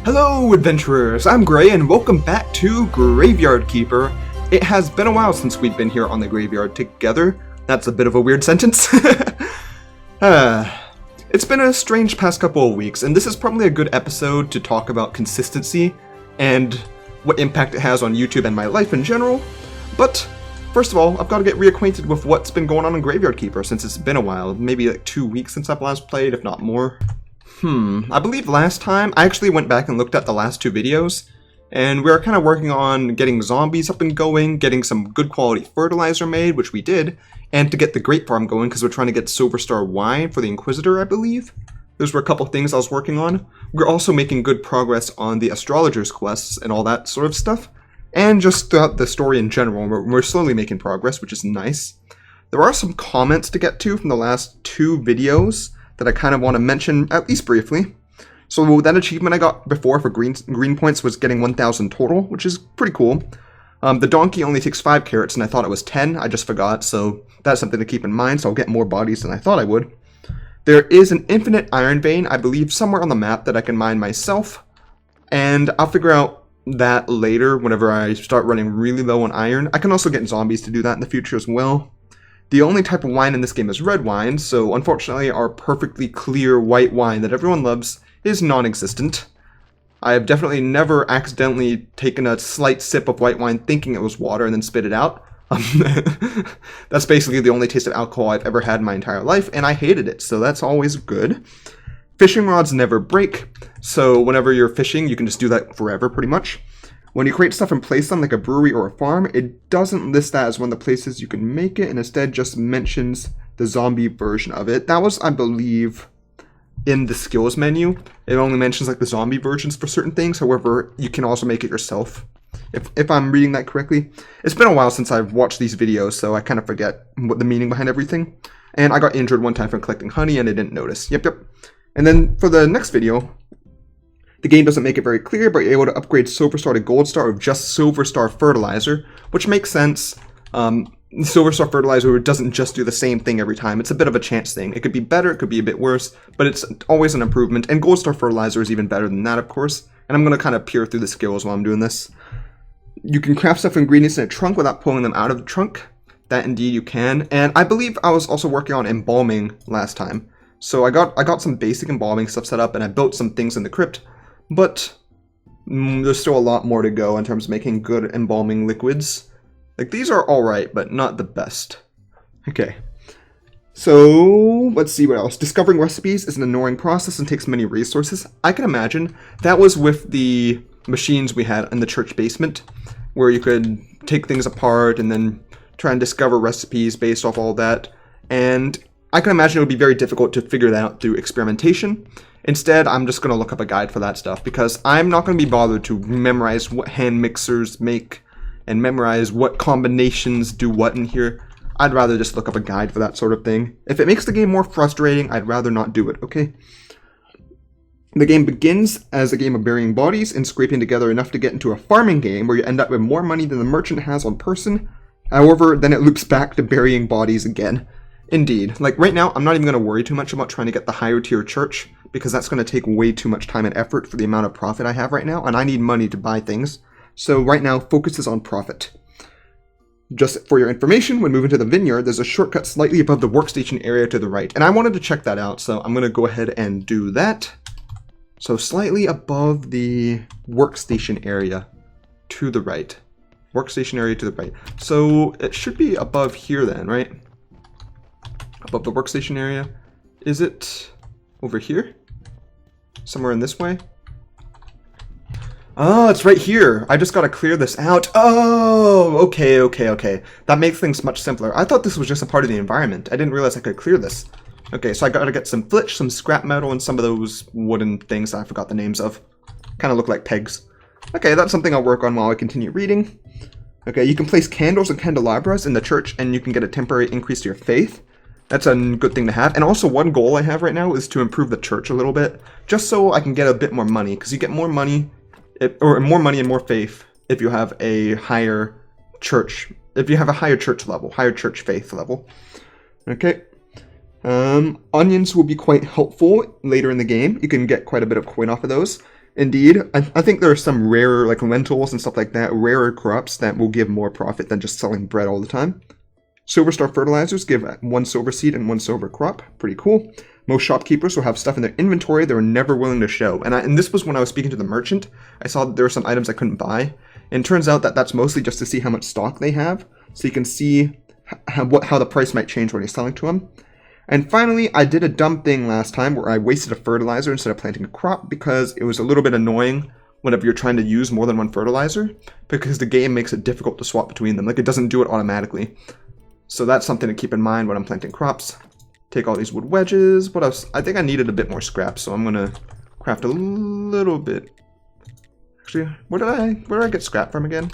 Hello adventurers, I'm Gray and welcome back to Graveyard Keeper. It has been a while since we've been here on the graveyard together. That's a bit of a weird sentence. It's been a strange past couple of weeks, and this is probably a good episode to talk about consistency and what impact it has on YouTube and my life in general. But first of all, I've got to get reacquainted with what's been going on in Graveyard Keeper since it's been a while. Maybe like 2 weeks since I've last played, if not more. I believe last time, I actually went back and looked at the last 2 videos, and we were kind of working on getting zombies up and going, getting some good quality fertilizer made, which we did, and to get the grape farm going, because we're trying to get Silver Star wine for the Inquisitor, I believe. Those were a couple things I was working on. We're also making good progress on the astrologer's quests and all that sort of stuff, and just throughout the story in general, we're slowly making progress, which is nice. There are some comments to get to from the last 2 videos that I kind of want to mention, at least briefly. So that achievement I got before for green points was getting 1,000 total, which is pretty cool. The donkey only takes 5 carrots, and I thought it was 10. I just forgot, so that's something to keep in mind, so I'll get more bodies than I thought I would. There is an infinite iron vein, I believe, somewhere on the map that I can mine myself, and I'll figure out that later whenever I start running really low on iron. I can also get zombies to do that in the future as well. The only type of wine in this game is red wine, so unfortunately our perfectly clear white wine that everyone loves is non-existent. I have definitely never accidentally taken a slight sip of white wine thinking it was water and then spit it out. That's basically the only taste of alcohol I've ever had in my entire life, and I hated it, so that's always good. Fishing rods never break, so whenever you're fishing you can just do that forever pretty much. When you create stuff and place them, like a brewery or a farm, it doesn't list that as one of the places you can make it, and instead just mentions the zombie version of it. That was, I believe, in the skills menu. It only mentions like the zombie versions for certain things, however, you can also make it yourself, if I'm reading that correctly. It's been a while since I've watched these videos, so I kind of forget what the meaning behind everything. And I got injured one time from collecting honey, and I didn't notice. Yep. And then for the next video, the game doesn't make it very clear, but you're able to upgrade Silver Star to Gold Star with just Silver Star Fertilizer, which makes sense. Silver Star Fertilizer doesn't just do the same thing every time. It's a bit of a chance thing. It could be better, it could be a bit worse, but it's always an improvement. And Gold Star Fertilizer is even better than that, of course. And I'm going to kind of peer through the skills while I'm doing this. You can craft stuff ingredients in a trunk without pulling them out of the trunk. That indeed you can. And I believe I was also working on embalming last time. So I got some basic embalming stuff set up, and I built some things in the crypt. But there's still a lot more to go in terms of making good embalming liquids. Like, these are alright, but not the best. Okay. So, let's see what else. Discovering recipes is an annoying process and takes many resources. I can imagine that was with the machines we had in the church basement, where you could take things apart and then try and discover recipes based off all that. And I can imagine it would be very difficult to figure that out through experimentation. Instead, I'm just going to look up a guide for that stuff, because I'm not going to be bothered to memorize what hand mixers make and memorize what combinations do what in here. I'd rather just look up a guide for that sort of thing. If it makes the game more frustrating, I'd rather not do it, okay? The game begins as a game of burying bodies and scraping together enough to get into a farming game where you end up with more money than the merchant has on person. However, then it loops back to burying bodies again. Indeed. Like, right now, I'm not even going to worry too much about trying to get the higher tier church, because that's going to take way too much time and effort for the amount of profit I have right now, and I need money to buy things. So right now, focus is on profit. Just for your information, when moving to the vineyard, there's a shortcut slightly above the workstation area to the right, and I wanted to check that out, so I'm going to go ahead and do that. So slightly above the workstation area to the right. Workstation area to the right. So it should be above here then, right? Above the workstation area. Is it over here? Somewhere in this way? Oh, it's right here. I just gotta clear this out. Oh, okay. That makes things much simpler. I thought this was just a part of the environment. I didn't realize I could clear this. Okay, so I gotta get some flitch, some scrap metal, and some of those wooden things I forgot the names of. Kind of look like pegs. Okay, that's something I'll work on while I continue reading. Okay, you can place candles and candelabras in the church, and you can get a temporary increase to your faith. That's a good thing to have. And also, one goal I have right now is to improve the church a little bit, just so I can get a bit more money, because you get more money, or more money and more faith if you have a higher church, level, higher church faith level. Okay. Onions will be quite helpful later in the game. You can get quite a bit of coin off of those. Indeed, I think there are some rarer, like lentils and stuff like that, rarer crops that will give more profit than just selling bread all the time. Silver Star fertilizers give 1 silver seed and 1 silver crop. Pretty cool. Most shopkeepers will have stuff in their inventory they were never willing to show. And this was when I was speaking to the merchant. I saw that there were some items I couldn't buy. And it turns out that that's mostly just to see how much stock they have. So you can see how the price might change when you're selling to them. And finally, I did a dumb thing last time where I wasted a fertilizer instead of planting a crop because it was a little bit annoying whenever you're trying to use more than one fertilizer because the game makes it difficult to swap between them. Like, it doesn't do it automatically. So that's something to keep in mind when I'm planting crops. Take all these wood wedges. What else? I think I needed a bit more scrap, so I'm gonna craft a little bit. Actually, where did I get scrap from again?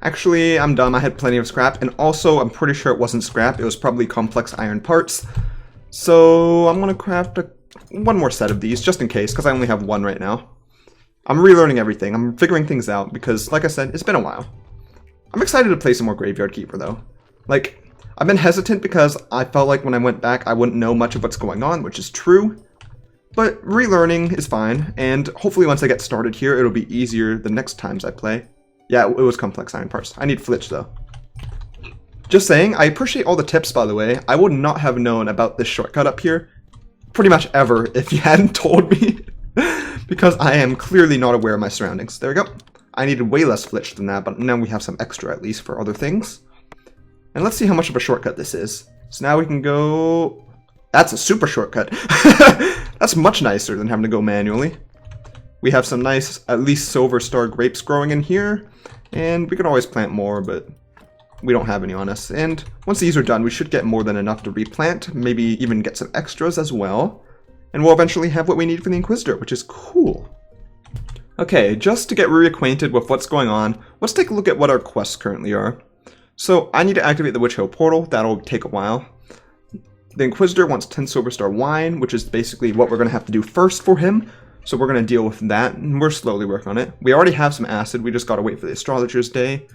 Actually, I'm dumb. I had plenty of scrap, and also I'm pretty sure it wasn't scrap. It was probably complex iron parts. So I'm gonna craft one more set of these just in case, because I only have one right now. I'm relearning everything. I'm figuring things out because, like I said, it's been a while. I'm excited to play some more Graveyard Keeper, though. Like, I've been hesitant because I felt like when I went back, I wouldn't know much of what's going on, which is true. But relearning is fine, and hopefully once I get started here, it'll be easier the next times I play. Yeah, it was complex iron parts. I need flitch, though. Just saying, I appreciate all the tips, by the way. I would not have known about this shortcut up here pretty much ever if you hadn't told me. Because I am clearly not aware of my surroundings. There we go. I needed way less flitch than that, but now we have some extra at least for other things. And let's see how much of a shortcut this is. So now we can go... That's a super shortcut. That's much nicer than having to go manually. We have some nice, at least silver star grapes growing in here. And we could always plant more, but we don't have any on us. And once these are done, we should get more than enough to replant. Maybe even get some extras as well. And we'll eventually have what we need for the Inquisitor, which is cool. Okay, just to get reacquainted with what's going on, let's take a look at what our quests currently are. So, I need to activate the Witch Hill portal. That'll take a while. The Inquisitor wants 10 Silver Star wine, which is basically what we're going to have to do first for him. So we're going to deal with that, and we're slowly working on it. We already have some acid, we just got to wait for the Astrologer's Day.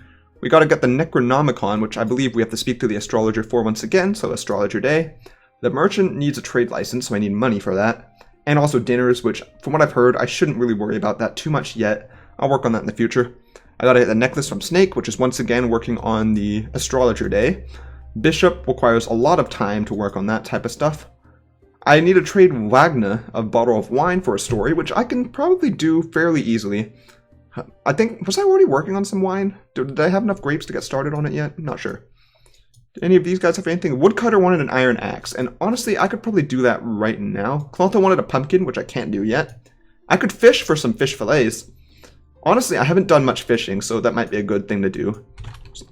We got to get the Necronomicon, which I believe we have to speak to the Astrologer for once again, so Astrologer Day. The Merchant needs a trade license, so I need money for that. And also dinners, which, from what I've heard, I shouldn't really worry about that too much yet. I'll work on that in the future. I gotta get the necklace from Snake, which is once again working on the Astrologer Day. Bishop requires a lot of time to work on that type of stuff. I need to trade Wagner a bottle of wine for a story, which I can probably do fairly easily. I think, was I already working on some wine? Did I have enough grapes to get started on it yet? I'm not sure. Do any of these guys have anything? Woodcutter wanted an iron axe, and honestly, I could probably do that right now. Clotho wanted a pumpkin, which I can't do yet. I could fish for some fish fillets. Honestly, I haven't done much fishing, so that might be a good thing to do.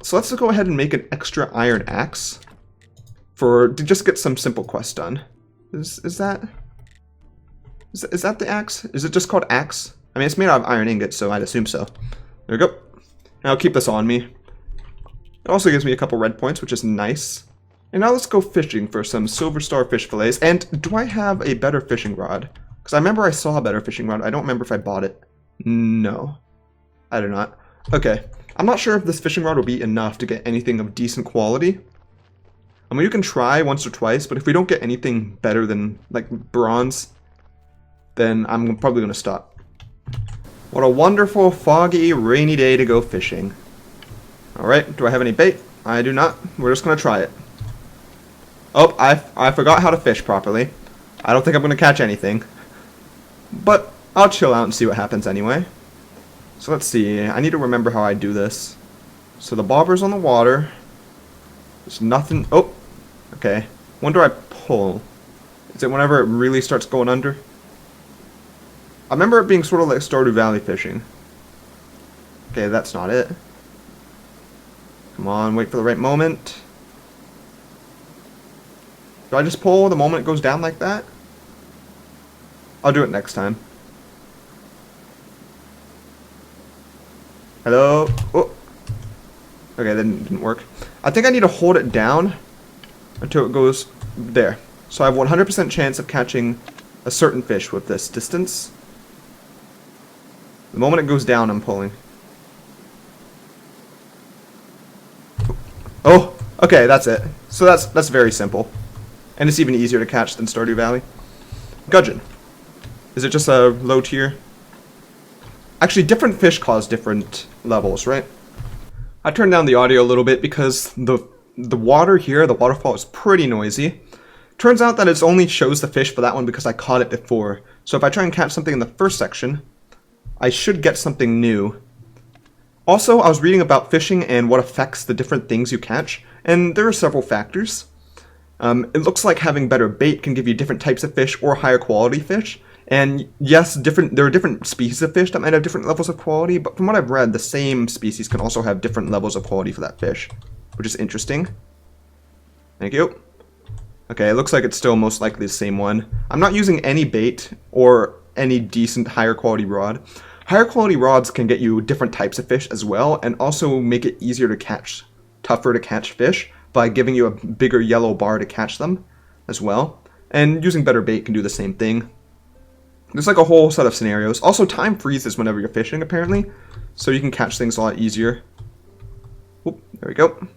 So let's go ahead and make an extra iron axe to just get some simple quests done. Is that the axe? Is it just called axe? I mean, it's made out of iron ingots, so I'd assume so. There we go. And I'll keep this on me. It also gives me a couple red points, which is nice. And now let's go fishing for some silver star fish fillets. And do I have a better fishing rod? Because I remember I saw a better fishing rod. I don't remember if I bought it. No. I do not. Okay. I'm not sure if this fishing rod will be enough to get anything of decent quality. I mean, you can try once or twice, but if we don't get anything better than, like, bronze, then I'm probably going to stop. What a wonderful, foggy, rainy day to go fishing. Alright, do I have any bait? I do not. We're just going to try it. Oh, I forgot how to fish properly. I don't think I'm going to catch anything. But I'll chill out and see what happens anyway. So let's see. I need to remember how I do this. So the bobber's on the water. There's nothing. Oh, okay. When do I pull? Is it whenever it really starts going under? I remember it being sort of like Stardew Valley fishing. Okay, that's not it. Come on, wait for the right moment. Do I just pull the moment it goes down like that? I'll do it next time. Hello? Oh. Okay, that didn't work. I think I need to hold it down until it goes there. So I have 100% chance of catching a certain fish with this distance. The moment it goes down, I'm pulling. Oh, okay, that's it. So that's very simple. And it's even easier to catch than Stardew Valley. Gudgeon. Is it just a low tier? Actually, different fish cause different levels, right? I turned down the audio a little bit because the water here, the waterfall, is pretty noisy. Turns out that it only shows the fish for that one because I caught it before. So if I try and catch something in the first section, I should get something new. Also, I was reading about fishing and what affects the different things you catch, and there are several factors. It looks like having better bait can give you different types of fish or higher quality fish. And yes, there are different species of fish that might have different levels of quality, but from what I've read, the same species can also have different levels of quality for that fish, which is interesting. Thank you. Okay, it looks like it's still most likely the same one. I'm not using any bait or any decent higher quality rod. Higher quality rods can get you different types of fish as well, and also make it easier to catch, tougher to catch fish by giving you a bigger yellow bar to catch them as well. And using better bait can do the same thing. There's like a whole set of scenarios. Also, time freezes whenever you're fishing, apparently, so you can catch things a lot easier. Oop, there we go.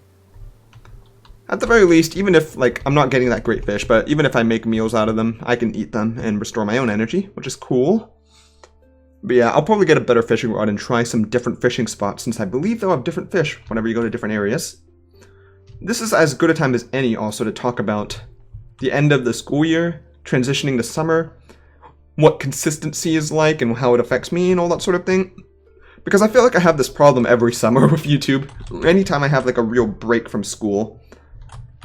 At the very least, even if, like, I'm not getting that great fish, but even if I make meals out of them, I can eat them and restore my own energy, which is cool. But yeah, I'll probably get a better fishing rod and try some different fishing spots, since I believe they'll have different fish whenever you go to different areas. This is as good a time as any, also, to talk about the end of the school year, transitioning to summer, what consistency is like and how it affects me and all that sort of thing. Because I feel like I have this problem every summer with YouTube, anytime I have like a real break from school.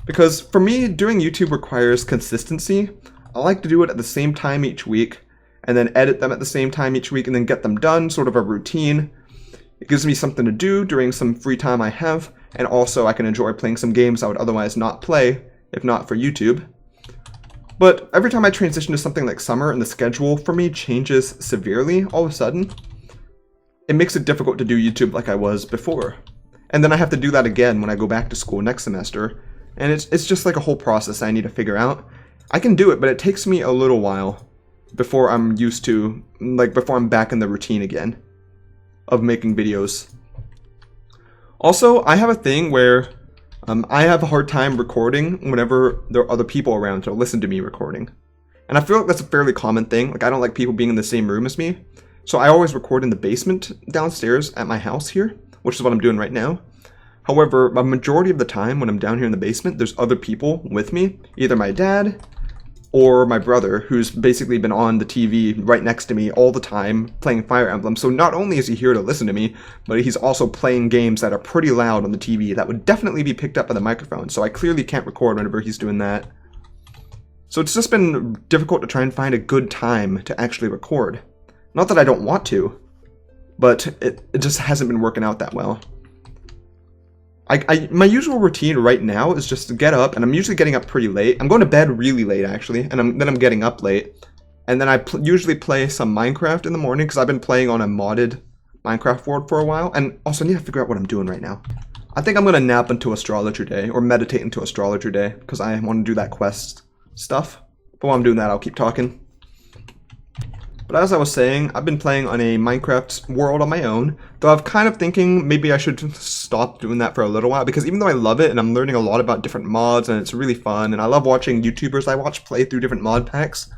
Because for me, doing YouTube requires consistency. I like to do it at the same time each week, and then edit them at the same time each week, and then get them done, sort of a routine. It gives me something to do during some free time I have, and also I can enjoy playing some games I would otherwise not play, if not for YouTube. But every time I transition to something like summer and the schedule for me changes severely all of a sudden, it makes it difficult to do YouTube like I was before. And then I have to do that again when I go back to school next semester, and it's just like a whole process I need to figure out. I can do it, but it takes me a little while before I'm used to, like, before I'm back in the routine again of making videos. Also, I have a thing where I have a hard time recording whenever there are other people around to listen to me recording. And I feel like that's a fairly common thing. Like, I don't like people being in the same room as me. So I always record in the basement downstairs at my house here, which is what I'm doing right now. However, a majority of the time when I'm down here in the basement, there's other people with me. Either my dad or my brother, who's basically been on the TV right next to me all the time playing Fire Emblem. So not only is he here to listen to me, but he's also playing games that are pretty loud on the TV that would definitely be picked up by the microphone. So I clearly can't record whenever he's doing that. So it's just been difficult to try and find a good time to actually record. Not that I don't want to, but it just hasn't been working out that well. My usual routine right now is just to get up, and I'm usually getting up pretty late. I'm going to bed really late, actually, and then I'm getting up late. And then I usually play some Minecraft in the morning, because I've been playing on a modded Minecraft world for a while. And also, I need to figure out what I'm doing right now. I think I'm going to nap until Astrologer Day, or meditate until Astrologer Day, because I want to do that quest stuff. But while I'm doing that, I'll keep talking. But as I was saying, I've been playing on a Minecraft world on my own, though I'm kind of thinking maybe I should stop doing that for a little while, because even though I love it and I'm learning a lot about different mods and it's really fun, and I love watching YouTubers I watch play through different mod packs,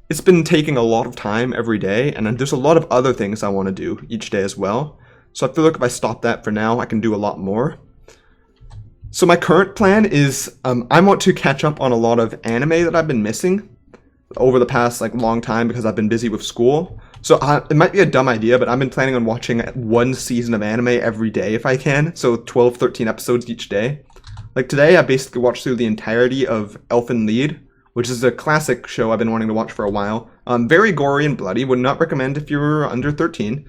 it's been taking a lot of time every day, and there's a lot of other things I want to do each day as well. So I feel like if I stop that for now, I can do a lot more. So my current plan is, I want to catch up on a lot of anime that I've been missing over the past long time because I've been busy with school. So it might be a dumb idea, but I've been planning on watching one season of anime every day if I can. So 12, 13 episodes each day. Like today, I basically watched through the entirety of Elfen Lied, which is a classic show I've been wanting to watch for a while. Very gory and bloody. Would not recommend if you're under 13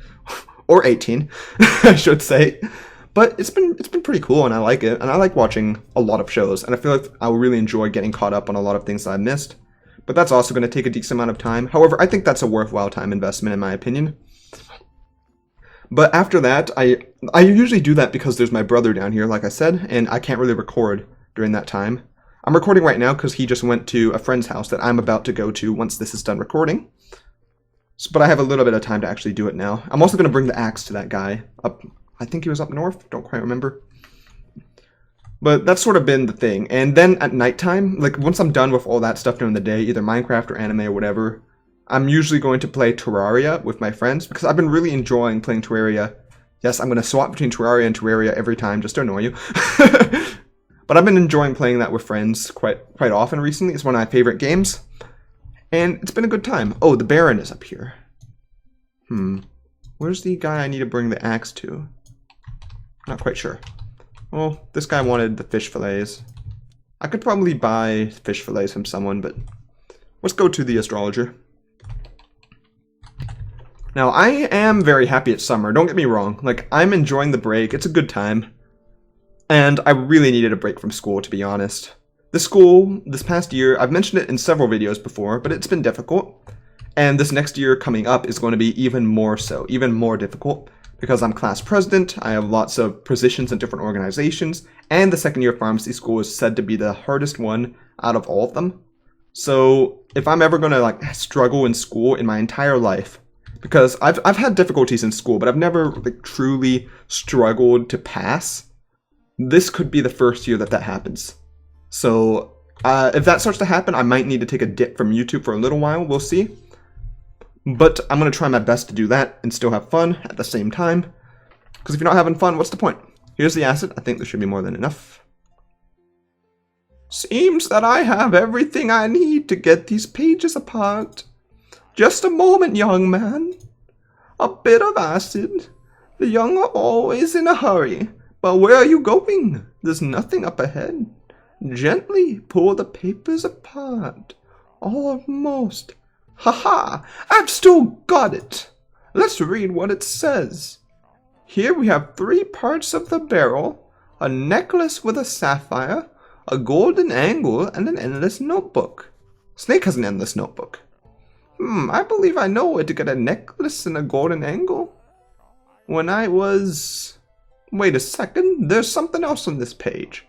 or 18, I should say. But it's been pretty cool, and I like it. And I like watching a lot of shows, and I feel like I will really enjoy getting caught up on a lot of things that I missed. But that's also going to take a decent amount of time. However, I think that's a worthwhile time investment in my opinion. But after that, I usually do that because there's my brother down here, like I said, and I can't really record during that time. I'm recording right now because he just went to a friend's house that I'm about to go to once this is done recording. But I have a little bit of time to actually do it now. I'm also going to bring the axe to that guy up. I think he was up north. Don't quite remember. But that's sort of been the thing. And then at nighttime, once I'm done with all that stuff during the day, either Minecraft or anime or whatever, I'm usually going to play Terraria with my friends because I've been really enjoying playing Terraria. Yes, I'm going to swap between Terraria and Terraria every time just to annoy you. But I've been enjoying playing that with friends quite often recently. It's one of my favorite games. And it's been a good time. Oh, the Baron is up here. Where's the guy I need to bring the axe to? Not quite sure. Well, this guy wanted the fish fillets. I could probably buy fish fillets from someone, but let's go to the astrologer. Now, I am very happy it's summer. Don't get me wrong. Like, I'm enjoying the break. It's a good time. And I really needed a break from school, to be honest. This school, this past year, I've mentioned it in several videos before, but it's been difficult. And this next year coming up is going to be even more so, even more difficult. Because I'm class president, I have lots of positions in different organizations, and the second year pharmacy school is said to be the hardest one out of all of them. So if I'm ever going to like struggle in school in my entire life, because I've had difficulties in school, but I've never like truly struggled to pass, this could be the first year that happens. So if that starts to happen, I might need to take a dip from YouTube for a little while, we'll see. But I'm going to try my best to do that and still have fun at the same time. Because if you're not having fun, what's the point? Here's the acid. I think there should be more than enough. Seems that I have everything I need to get these pages apart. Just a moment, young man. A bit of acid. The young are always in a hurry. But where are you going? There's nothing up ahead. Gently pull the papers apart. Almost. Haha! I've still got it! Let's read what it says. Here we have 3 parts of the barrel, a necklace with a sapphire, a golden angle, and an endless notebook. Snake has an endless notebook. I believe I know where to get a necklace and a golden angle. When I was... Wait a second, there's something else on this page.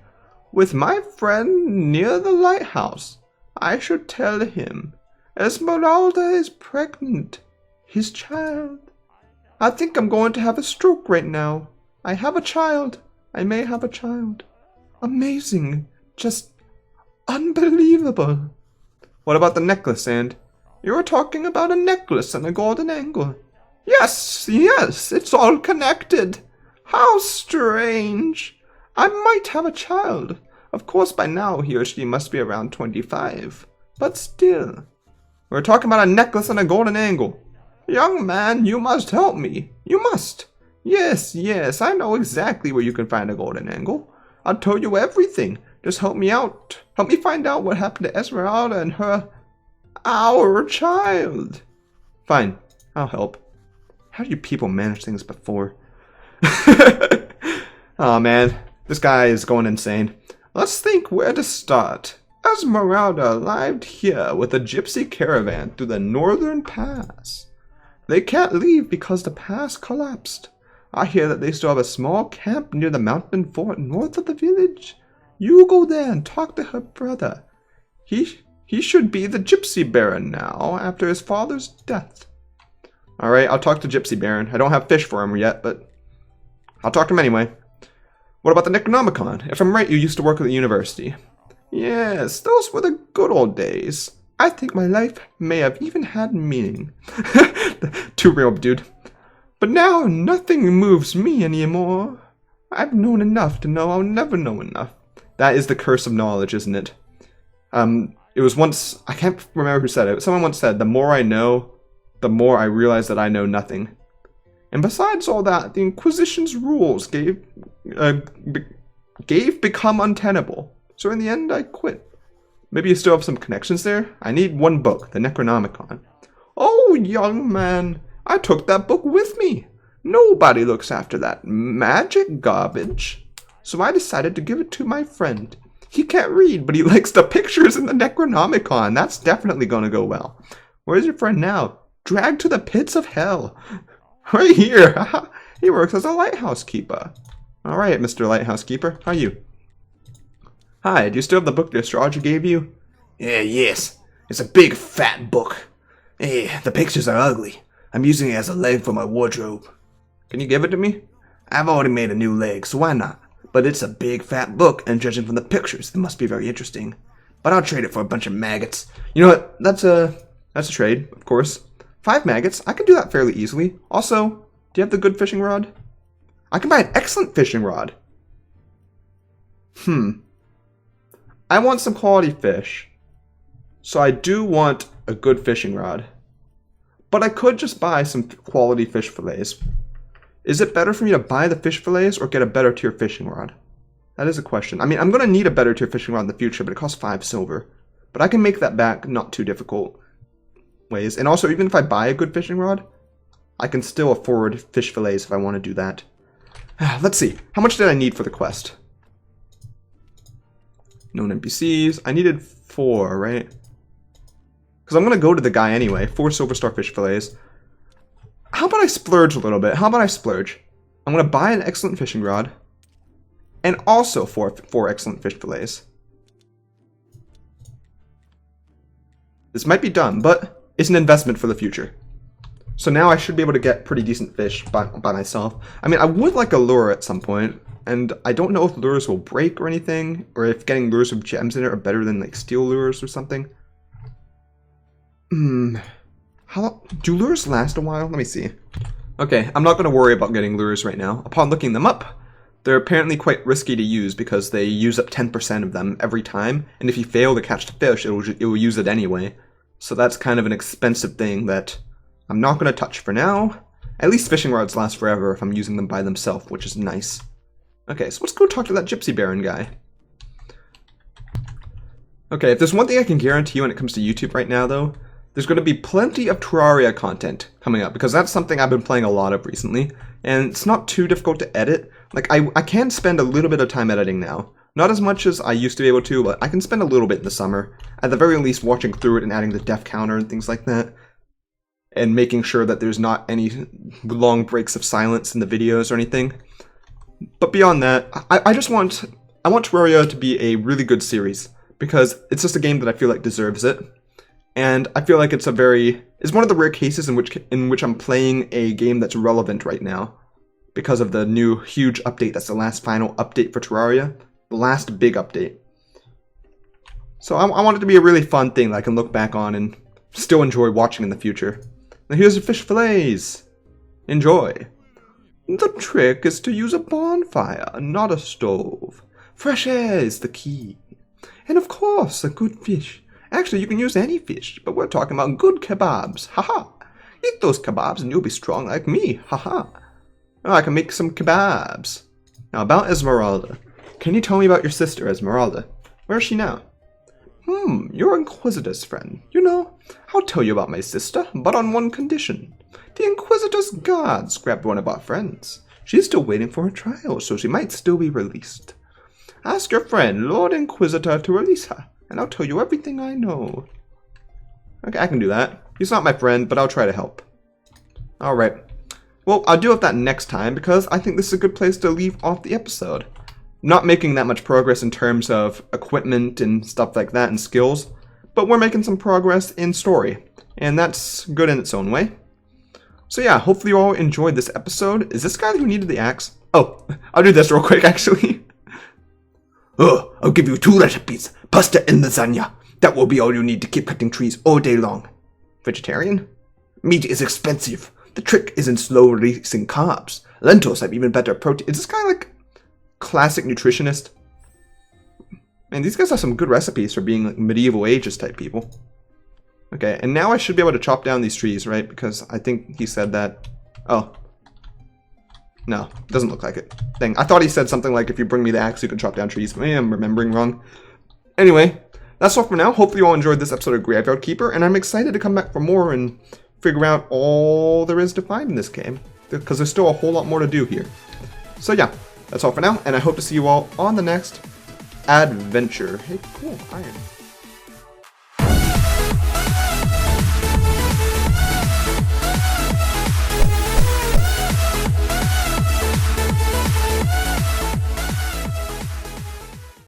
With my friend near the lighthouse, I should tell him. Esmeralda is pregnant. His child. I think I'm going to have a stroke right now. I have a child. I may have a child. Amazing. Just unbelievable. What about the necklace, and? You were talking about a necklace and a golden angle. Yes, it's all connected. How strange. I might have a child. Of course, by now he or she must be around 25. But still... We're talking about a necklace and a golden angle. Young man, you must help me. You must. Yes, I know exactly where you can find a golden angle. I'll tell you everything. Just help me out. Help me find out what happened to Esmeralda and our child. Fine, I'll help. How do you people manage things before? Oh man, this guy is going insane. Let's think where to start. Esmeralda arrived here with a gypsy caravan through the northern pass. They can't leave because the pass collapsed. I hear that they still have a small camp near the mountain fort north of the village. You go there and talk to her brother. He should be the gypsy baron now after his father's death. Alright, I'll talk to Gypsy Baron. I don't have fish for him yet, but I'll talk to him anyway. What about the Necronomicon? If I'm right, you used to work at the university. Yes, those were the good old days. I think my life may have even had meaning. Too real, dude. But now nothing moves me anymore. I've known enough to know I'll never know enough. That is the curse of knowledge, isn't it? It was once, I can't remember who said it, but someone once said, the more I know, the more I realize that I know nothing. And besides all that, the Inquisition's rules become untenable. So in the end, I quit. Maybe you still have some connections there? I need one book, the Necronomicon. Oh, young man, I took that book with me. Nobody looks after that magic garbage. So I decided to give it to my friend. He can't read, but he likes the pictures in the Necronomicon. That's definitely going to go well. Where's your friend now? Dragged to the pits of hell. Right here. He works as a lighthouse keeper. All right, Mr. Lighthouse Keeper. How are you? Hi, do you still have the book the astrologer gave you? Yes. It's a big, fat book. The pictures are ugly. I'm using it as a leg for my wardrobe. Can you give it to me? I've already made a new leg, so why not? But it's a big, fat book, and judging from the pictures, it must be very interesting. But I'll trade it for a bunch of maggots. You know what? That's a That's a trade, of course. 5 maggots. I can do that fairly easily. Also, do you have the good fishing rod? I can buy an excellent fishing rod. I want some quality fish. So I do want a good fishing rod. But I could just buy some quality fish fillets. Is it better for me to buy the fish fillets or get a better tier fishing rod? That is a question. I mean, I'm going to need a better tier fishing rod in the future, but it costs 5 silver. But I can make that back not too difficult ways. And also, even if I buy a good fishing rod, I can still afford fish fillets if I want to do that. Let's see. How much did I need for the quest? Known NPCs. I needed 4, right? Because I'm going to go to the guy anyway. 4 silver star fish fillets. How about I splurge a little bit? How about I splurge? I'm going to buy an excellent fishing rod. And also 4 excellent fish fillets. This might be dumb, but it's an investment for the future. So now I should be able to get pretty decent fish by myself. I mean, I would like a lure at some point. And I don't know if lures will break or anything. Or if getting lures with gems in it are better than like steel lures or something. Do lures last a while? Let me see. Okay, I'm not going to worry about getting lures right now. Upon looking them up, they're apparently quite risky to use because they use up 10% of them every time. And if you fail to catch the fish, it will use it anyway. So that's kind of an expensive thing that I'm not going to touch for now. At least fishing rods last forever if I'm using them by themselves, which is nice. Okay, so let's go talk to that Gypsy Baron guy. Okay, if there's one thing I can guarantee when it comes to YouTube right now, though, there's going to be plenty of Terraria content coming up, because that's something I've been playing a lot of recently, and it's not too difficult to edit. Like, I can spend a little bit of time editing now. Not as much as I used to be able to, but I can spend a little bit in the summer. At the very least, watching through it and adding the def counter and things like that. And making sure that there's not any long breaks of silence in the videos or anything. But beyond that, I want Terraria to be a really good series, because it's just a game that I feel like deserves it. And I feel like it's one of the rare cases in which I'm playing a game that's relevant right now, because of the new huge update. That's the last final update for Terraria, the last big update. So I want it to be a really fun thing that I can look back on and still enjoy watching in the future. Now here's your fish fillets. Enjoy. The trick is to use a bonfire, not a stove. Fresh air is the key. And of course, a good fish. Actually, you can use any fish, but we're talking about good kebabs. Haha. Eat those kebabs and you'll be strong like me. Haha. Oh, I can make some kebabs. Now about Esmeralda. Can you tell me about your sister, Esmeralda? Where is she now? Your Inquisitor's friend. You know, I'll tell you about my sister, but on one condition. The Inquisitor's guards grabbed one of our friends. She's still waiting for her trial, so she might still be released. Ask your friend, Lord Inquisitor, to release her, and I'll tell you everything I know. Okay, I can do that. He's not my friend, but I'll try to help. Alright. Well, I'll deal with that next time, because I think this is a good place to leave off the episode. Not making that much progress in terms of equipment and stuff like that and skills, but we're making some progress in story, and that's good in its own way. So yeah, hopefully you all enjoyed this episode. Is this guy who needed the axe? Oh, I'll do this real quick, actually. Oh, I'll give you 2 recipes. Pasta and lasagna. That will be all you need to keep cutting trees all day long. Vegetarian? Meat is expensive. The trick is in slow releasing carbs. Lentils have even better protein. Is this guy like classic nutritionist? Man, these guys have some good recipes for being like medieval ages type people. Okay, and now I should be able to chop down these trees, right? Because I think he said that. Oh. No, doesn't look like it. Dang, I thought he said something like, if you bring me the axe, you can chop down trees. Maybe I'm remembering wrong. Anyway, that's all for now. Hopefully you all enjoyed this episode of Graytale Keeper, and I'm excited to come back for more and figure out all there is to find in this game, because there's still a whole lot more to do here. So yeah, that's all for now, and I hope to see you all on the next adventure. Hey, cool, iron.